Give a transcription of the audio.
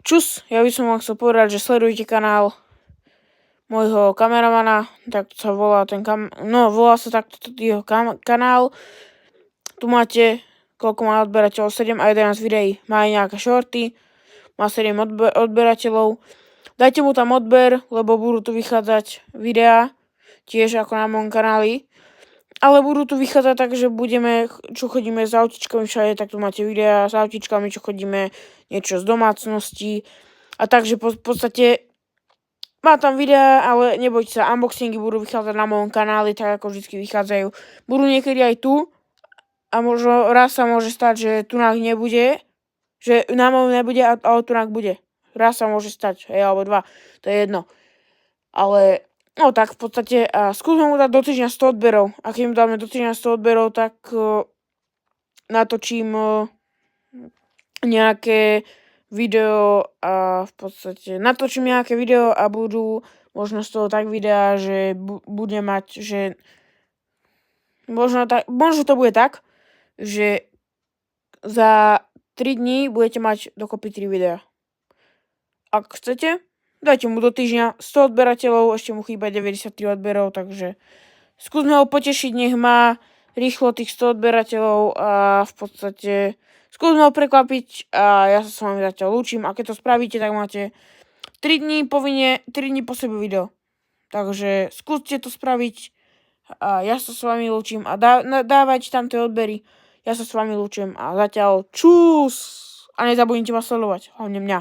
čus, ja by som vám chcel povedať, že sledujte kanál môjho kameramana, tak sa volá volá sa takto jeho kanál. Tu máte, koľko má odberateľov, 7 a 11 videí. Má aj nejaké shorty, má 7 odberateľov. Dajte mu tam odber, lebo budú tu vychádzať videá, tiež ako na mojom kanáli. Ale budú tu vychádzať tak, že chodíme s autičkami všade, tak tu máte videá s autičkami, čo chodíme, niečo z domácnosti. A takže v podstate má tam videá, ale nebojte sa, unboxingy budú vychádzať na mojom kanáli, tak ako vždy vychádzajú. Budú niekedy aj tu a možno raz sa môže stať, že tunák nebude, že na mojom nebude, ale tunák bude. Raz sa môže stať, alebo dva, to je jedno. Ale no tak v podstate skúsme mu dať do týždňa 100 odberov. A keď mu dáme do týždňa 100 odberov, tak natočím nejaké video a v podstate natočím nejaké video a budú možno z toho tak videá, že bude mať, že možno to bude tak, že za 3 dní budete mať dokopy 3 videá. Ak chcete, dajte mu do týždňa 100 odberateľov, ešte mu chýba 93 odberov, takže skúsme ho potešiť, nech má rýchlo tých 100 odberateľov a v podstate skúsme ho prekvapiť a ja sa s vami zatiaľ lúčim a keď to spravíte, tak máte 3 dní povinne, 3 dní po sebe video. Takže skúste to spraviť a ja sa s vami lúčim a dávajte tam tie odbery. Ja sa s vami lúčim a zatiaľ čus! A nezabudnite ma sledovať, hlavne mňa.